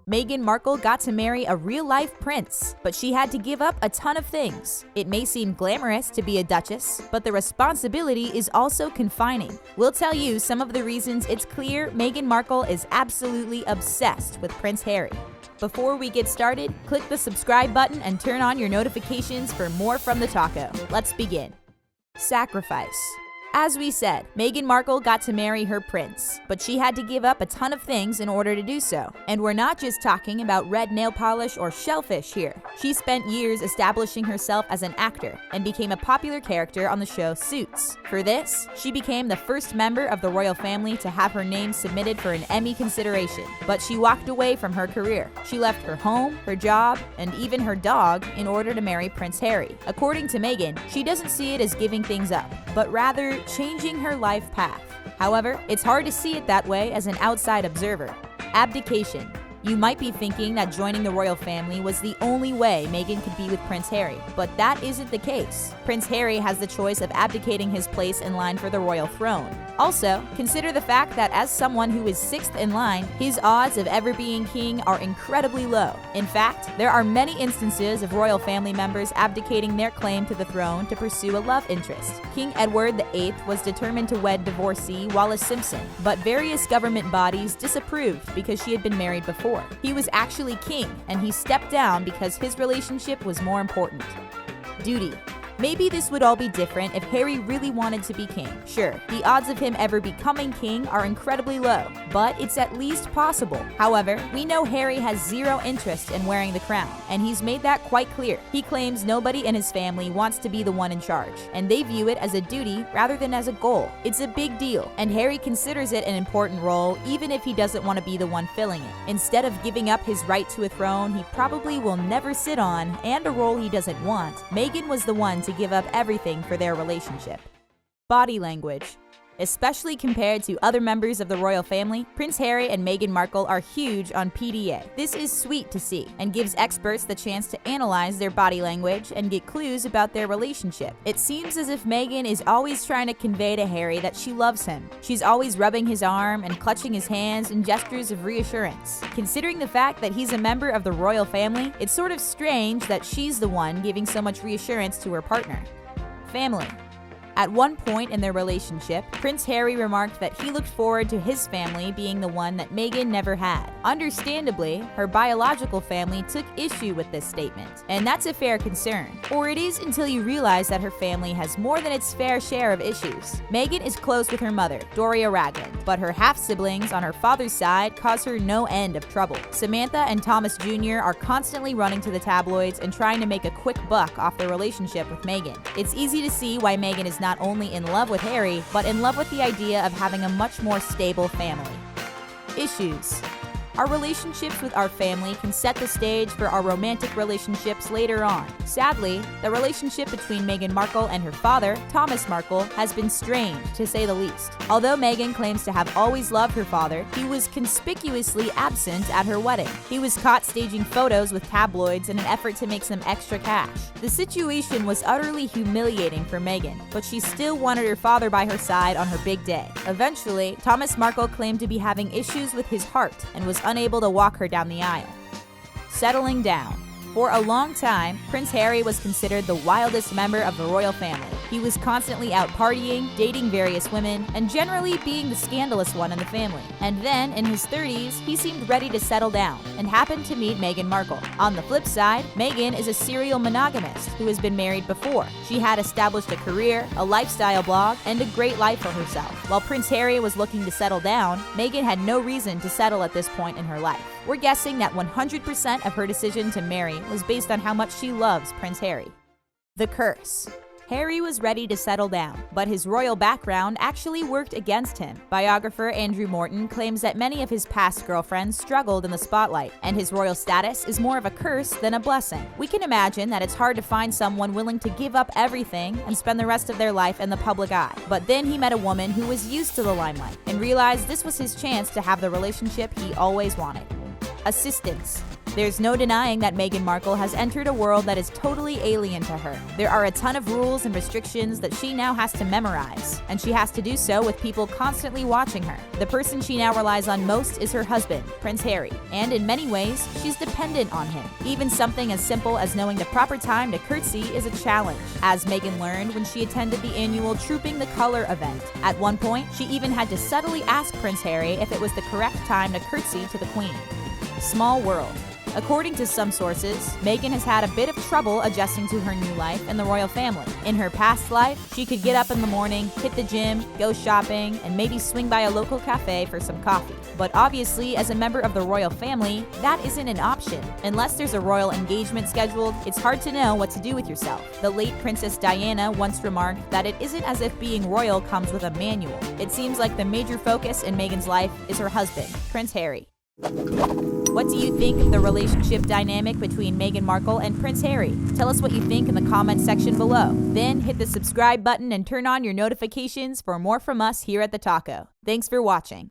Meghan Markle got to marry a real-life prince, but she had to give up a ton of things. It may seem glamorous to be a duchess, but the responsibility is also confining. We'll tell you some of the reasons it's clear Meghan Markle is absolutely obsessed with Prince Harry. Before we get started, click the subscribe button and turn on your notifications for more from the taco. Let's begin. Sacrifice. As we said, Meghan Markle got to marry her prince, but she had to give up a ton of things in order to do so. And we're not just talking about red nail polish or shellfish here. She spent years establishing herself as an actor and became a popular character on the show Suits. For this, she became the first member of the royal family to have her name submitted for an Emmy consideration. But she walked away from her career. She left her home, her job, and even her dog in order to marry Prince Harry. According to Meghan, she doesn't see it as giving things up, but rather changing her life path. However, it's hard to see it that way as an outside observer. Abdication. You might be thinking that joining the royal family was the only way Meghan could be with Prince Harry, but that isn't the case. Prince Harry has the choice of abdicating his place in line for the royal throne. Also, consider the fact that as someone who is sixth in line, his odds of ever being king are incredibly low. In fact, there are many instances of royal family members abdicating their claim to the throne to pursue a love interest. King Edward VIII was determined to wed divorcee Wallis Simpson, but various government bodies disapproved because she had been married before. He was actually king, and he stepped down because his relationship was more important. Duty. Maybe this would all be different if Harry really wanted to be king. Sure, the odds of him ever becoming king are incredibly low, but it's at least possible. However, we know Harry has zero interest in wearing the crown, and he's made that quite clear. He claims nobody in his family wants to be the one in charge, and they view it as a duty rather than as a goal. It's a big deal, and Harry considers it an important role even if he doesn't want to be the one filling it. Instead of giving up his right to a throne he probably will never sit on and a role he doesn't want, Meghan was the one to give up everything for their relationship. Body language. Especially compared to other members of the royal family, Prince Harry and Meghan Markle are huge on PDA. This is sweet to see and gives experts the chance to analyze their body language and get clues about their relationship. It seems as if Meghan is always trying to convey to Harry that she loves him. She's always rubbing his arm and clutching his hands in gestures of reassurance. Considering the fact that he's a member of the royal family, it's sort of strange that she's the one giving so much reassurance to her partner. Family. At one point in their relationship, Prince Harry remarked that he looked forward to his family being the one that Meghan never had. Understandably, her biological family took issue with this statement, and that's a fair concern. Or it is until you realize that her family has more than its fair share of issues. Meghan is close with her mother, Doria Ragland, but her half-siblings on her father's side cause her no end of trouble. Samantha and Thomas Jr. are constantly running to the tabloids and trying to make a quick buck off their relationship with Meghan. It's easy to see why Meghan is not only in love with Harry, but in love with the idea of having a much more stable family. Issues. Our relationships with our family can set the stage for our romantic relationships later on. Sadly, the relationship between Meghan Markle and her father, Thomas Markle, has been strained, to say the least. Although Meghan claims to have always loved her father, he was conspicuously absent at her wedding. He was caught staging photos with tabloids in an effort to make some extra cash. The situation was utterly humiliating for Meghan, but she still wanted her father by her side on her big day. Eventually, Thomas Markle claimed to be having issues with his heart and was unable to walk her down the aisle. Settling down. For a long time, Prince Harry was considered the wildest member of the royal family. He was constantly out partying, dating various women, and generally being the scandalous one in the family. And then, in his 30s, he seemed ready to settle down and happened to meet Meghan Markle. On the flip side, Meghan is a serial monogamist who has been married before. She had established a career, a lifestyle blog, and a great life for herself. While Prince Harry was looking to settle down, Meghan had no reason to settle at this point in her life. We're guessing that 100% of her decision to marry was based on how much she loves Prince Harry. The curse. Harry was ready to settle down, but his royal background actually worked against him. Biographer Andrew Morton claims that many of his past girlfriends struggled in the spotlight, and his royal status is more of a curse than a blessing. We can imagine that it's hard to find someone willing to give up everything and spend the rest of their life in the public eye. But then he met a woman who was used to the limelight and realized this was his chance to have the relationship he always wanted. Assistance. There's no denying that Meghan Markle has entered a world that is totally alien to her. There are a ton of rules and restrictions that she now has to memorize, and she has to do so with people constantly watching her. The person she now relies on most is her husband, Prince Harry, and in many ways, she's dependent on him. Even something as simple as knowing the proper time to curtsy is a challenge, as Meghan learned when she attended the annual Trooping the Color event. At one point, she even had to subtly ask Prince Harry if it was the correct time to curtsy to the Queen. Small world. According to some sources, Meghan has had a bit of trouble adjusting to her new life in the royal family. In her past life, she could get up in the morning, hit the gym, go shopping, and maybe swing by a local cafe for some coffee. But obviously, as a member of the royal family, that isn't an option. Unless there's a royal engagement scheduled, it's hard to know what to do with yourself. The late Princess Diana once remarked that it isn't as if being royal comes with a manual. It seems like the major focus in Meghan's life is her husband, Prince Harry. What do you think of the relationship dynamic between Meghan Markle and Prince Harry? Tell us what you think in the comment section below. Then hit the subscribe button and turn on your notifications for more from us here at The Taco. Thanks for watching.